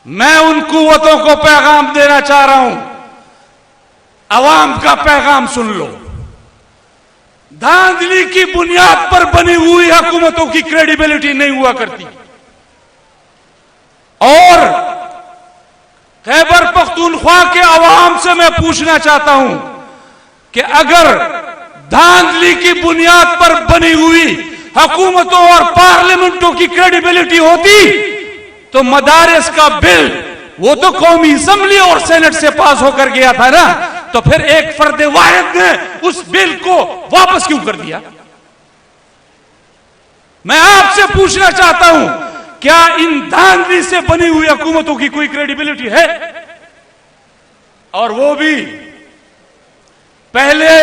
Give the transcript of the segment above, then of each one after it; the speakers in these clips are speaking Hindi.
मैं उन कुव्वतों को पैगाम देना चाह रहा हूं, अवाम का पैगाम सुन लो। धांधली की बुनियाद पर बनी हुई हुकूमतों की क्रेडिबिलिटी नहीं हुआ करती। और खैबर पख्तूनख्वा के अवाम से मैं पूछना चाहता हूं कि अगर धांधली की बुनियाद पर बनी हुई हुकूमतों और पार्लियामेंटों की क्रेडिबिलिटी होती तो मदारिस का बिल वो तो कौमी असम्बली और सेनेट से पास होकर गया था ना, तो फिर एक फर्द वाहिद ने उस बिल को वापस क्यों कर दिया? मैं आपसे पूछना चाहता हूं, क्या इन धांधली से बनी हुई हुकूमतों की कोई क्रेडिबिलिटी है? और वो भी पहले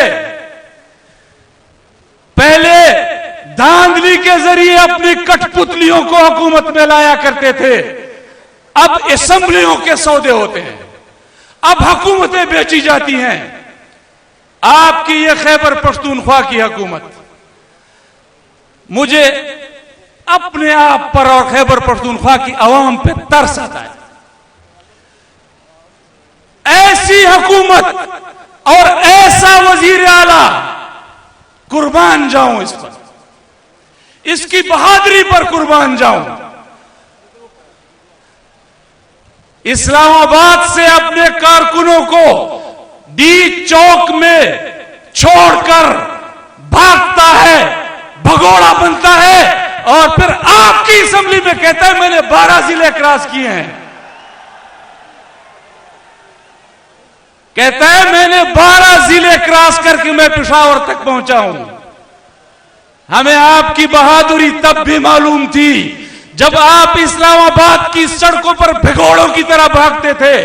धांधली के जरिए अपनी कठपुतलियों को हुकूमत में लाया करते थे, अब असेंबलियों के सौदे होते हैं, अब हुकूमतें बेची जाती हैं। आपकी ये खैबर पख्तूनख्वा की हुकूमत, मुझे अपने आप पर और खैबर पख्तूनख्वा की अवाम पे तरस आता है। ऐसी हुकूमत और ऐसा वजीर आला, कुर्बान जाऊं इस पर, इसकी बहादुरी पर कुर्बान जाऊं। इस्लामाबाद से अपने कारकुनों को डी चौक में छोड़कर भागता है, भगोड़ा बनता है, और फिर आपकी असेंबली में कहता है मैंने 12 जिले क्रॉस किए हैं। कहता है मैंने 12 जिले क्रॉस करके मैं पेशावर तक पहुंचा हूं। हमें आपकी बहादुरी तब भी मालूम थी जब आप इस्लामाबाद की सड़कों पर भिगोड़ों की तरह भागते थे।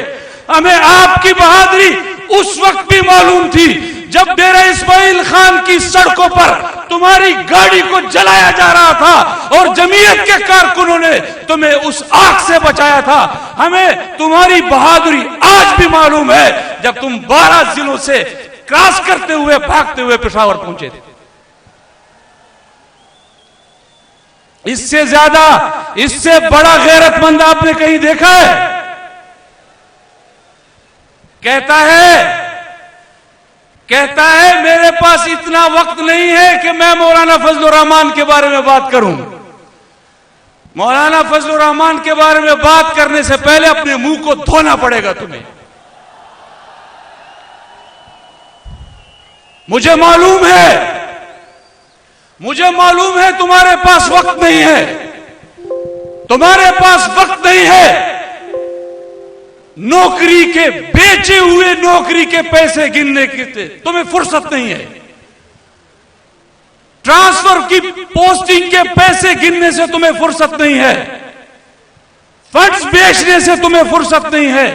हमें आपकी बहादुरी उस वक्त भी मालूम थी जब डेरा इस्माइल खान की सड़कों पर तुम्हारी गाड़ी को जलाया जा रहा था और जमीयत के कारकुनों ने तुम्हें उस आग से बचाया था। हमें तुम्हारी बहादुरी आज भी मालूम है जब तुम 12 जिलों से क्रॉस करते हुए भागते हुए पेशावर पहुंचे थे। इससे ज्यादा, इससे बड़ा गैरतमंद आपने कहीं देखा है? कहता है मेरे पास इतना वक्त नहीं है कि मैं मौलाना फजलुर रहमान के बारे में बात करूं। मौलाना फजलुर रहमान के बारे में बात करने से पहले अपने मुंह को धोना पड़ेगा तुम्हें। मुझे मालूम है तुम्हारे पास वक्त नहीं है, तुम्हारे पास वक्त नहीं है। नौकरी के, बेचे हुए नौकरी के पैसे गिनने की तुम्हें फुर्सत नहीं है। ट्रांसफर की पोस्टिंग के पैसे गिनने से तुम्हें फुर्सत नहीं है। फंड्स बेचने से तुम्हें फुर्सत नहीं है।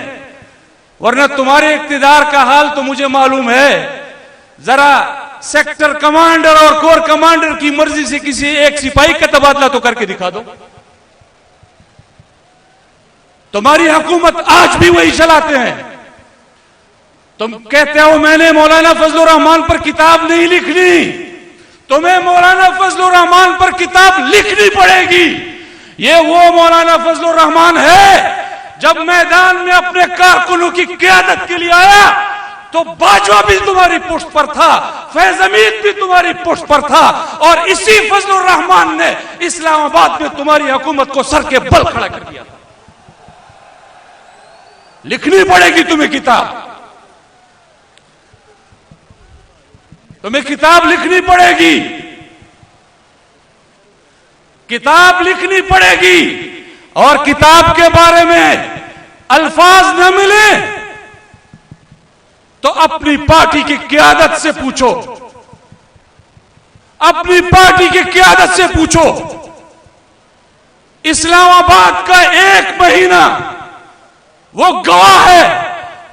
वरना तुम्हारे इक्तिदार का हाल तो मुझे मालूम है। जरा सेक्टर कमांडर और कोर कमांडर की मर्जी से किसी एक सिपाही का तबादला तो करके दिखा दो। तुम्हारी हुकूमत आज भी वही चलाते हैं। तुम कहते हो मैंने मौलाना फजलुर रहमान पर किताब नहीं लिखनी। तुम्हें मौलाना फजलुर रहमान पर किताब लिखनी पड़ेगी। ये वो मौलाना फजलुर रहमान है जब मैदान में अपने कारकुनों की क़यादत के लिए आया तो बाजवा भी तुम्हारी पुष्ट पर था, फैज हमीद भी तुम्हारी पुष्ट पर था, और इसी फजलुर रहमान ने इस्लामाबाद में तुम्हारी हुकूमत को सर के बल खड़ा कर दिया था। लिखनी पड़ेगी तुम्हें किताब, तुम्हें किताब लिखनी पड़ेगी, किताब लिखनी पड़ेगी। और किताब के बारे में अल्फाज न मिले तो अपनी पार्टी की क़यादत से पूछो, अपनी पार्टी की क़यादत से पूछो। इस्लामाबाद का 1 महीना वो गवाह है,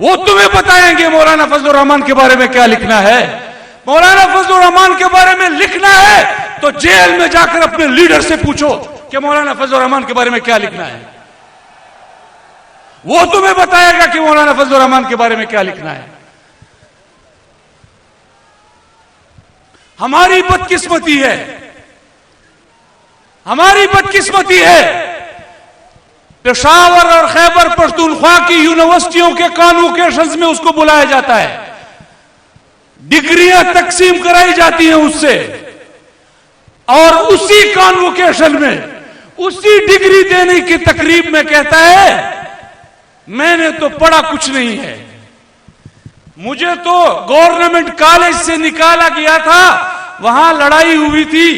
वो तुम्हें बताएंगे मौलाना फजलुर रहमान के बारे में क्या लिखना है। मौलाना फजलुर रहमान के बारे में लिखना है तो जेल में जाकर अपने लीडर से पूछो कि मौलाना फजलुर रहमान के बारे में क्या लिखना है। वो तुम्हें बताएगा कि मौलाना फजलुर रहमान के बारे में क्या लिखना है। हमारी बदकिस्मती है, हमारी बदकिस्मती है पेशावर और खैबर पख्तूनख्वा की यूनिवर्सिटियों के कॉन्वोकेशंस में उसको बुलाया जाता है, डिग्रियां तकसीम कराई जाती हैं उससे, और उसी कॉन्वोकेशन में उसी डिग्री देने की तकरीब में कहता है मैंने तो पढ़ा कुछ नहीं है, मुझे तो गवर्नमेंट कॉलेज से निकाला गया था, वहां लड़ाई हुई थी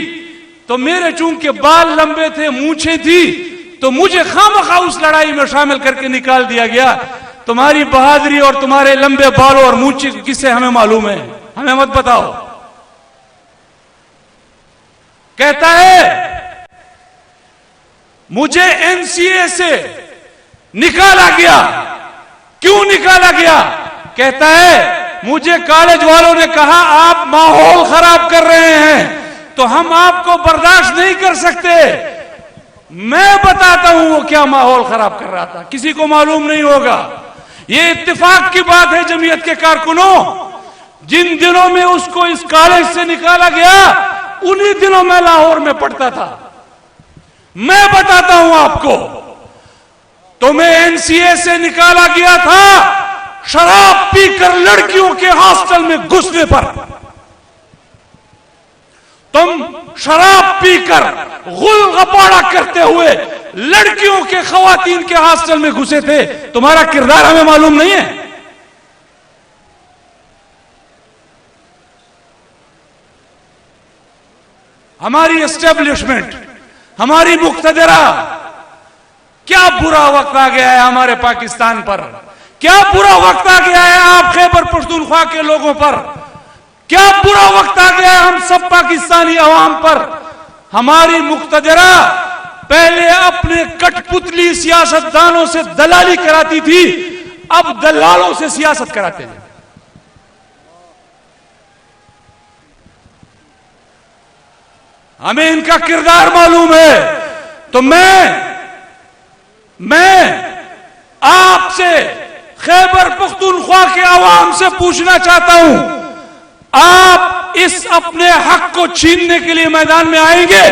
तो मेरे चूंकि बाल लंबे थे, मूंछें थी, तो मुझे खामखा उस लड़ाई में शामिल करके निकाल दिया गया। तुम्हारी बहादुरी और तुम्हारे लंबे बालों और मूंछे किससे हमें मालूम है, हमें मत बताओ। कहता है मुझे एनसीए से निकाला गया, क्यों निकाला गया? कहता है मुझे कॉलेज वालों ने कहा आप माहौल खराब कर रहे हैं तो हम आपको बर्दाश्त नहीं कर सकते। मैं बताता हूं वो क्या माहौल खराब कर रहा था, किसी को मालूम नहीं होगा। ये इत्तेफाक की बात है जमीयत के कारकुनों, जिन दिनों में उसको इस कॉलेज से निकाला गया उन्हीं दिनों में लाहौर में पढ़ता था। मैं बताता हूं आपको, तुम्हें एनसीए से निकाला गया था शराब पीकर लड़कियों के हॉस्टल में घुसने पर। तुम शराब पीकर गुल गपाड़ा करते हुए लड़कियों के खवातीन के हॉस्टल में घुसे थे, तुम्हारा किरदार हमें मालूम नहीं है। हमारी एस्टेब्लिशमेंट, हमारी मुक्तदरा, क्या बुरा वक्त आ गया है हमारे पाकिस्तान पर, क्या बुरा वक्त आ गया है आप खैबर पख्तूनख्वा के लोगों पर, क्या बुरा वक्त आ गया है हम सब पाकिस्तानी अवाम पर। हमारी मुक्तदरा पहले अपने कठपुतली सियासतदानों से दलाली कराती थी, अब दलालों से सियासत कराते हैं। हमें इनका किरदार मालूम है। तो मैं आपसे खैबर पख्तूनख्वा के अवाम से पूछना चाहता हूं, आप इस अपने हक को छीनने के लिए मैदान में आएंगे?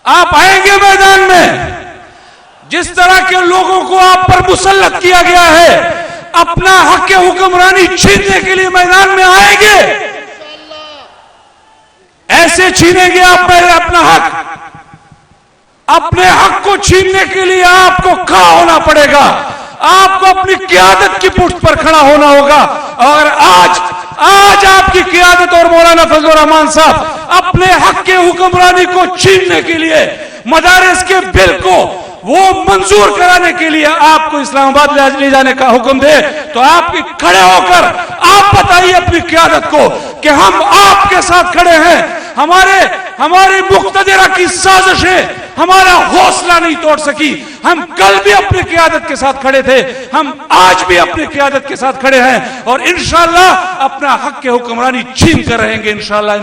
आप आएंगे मैदान में? जिस तरह के लोगों को आप पर मुसल्लत किया गया है, अपना हक के हुक्मरानी छीनने के लिए मैदान में आएंगे? ऐसे छीनेंगे आप अपना हक? अपने हक को छीनने के लिए आपको खड़ा होना पड़ेगा, आपको अपनी क़यादत की पुष्ट पर खड़ा होना होगा। और आज आपकी क़यादत और मौलाना फजलुर रहमान साहब अपने हक के हुक्मरानी को छीनने के लिए, मदारिस के बिल को वो मंजूर कराने के लिए आपको इस्लामाबाद ले जाने का हुक्म दे, तो आप खड़े होकर आप बताइए अपनी क़यादत को कि हम आपके साथ खड़े हैं। हमारी मुक्तदरा की साजिशें हमारा हौसला नहीं तोड़ सकी। हम कल भी अपनी क़यादत के साथ खड़े थे, हम आज भी अपनी क़यादत के साथ खड़े हैं, और इंशाअल्लाह अपना हक के हुक्मरानी छीन कर रहेंगे इंशाअल्लाह।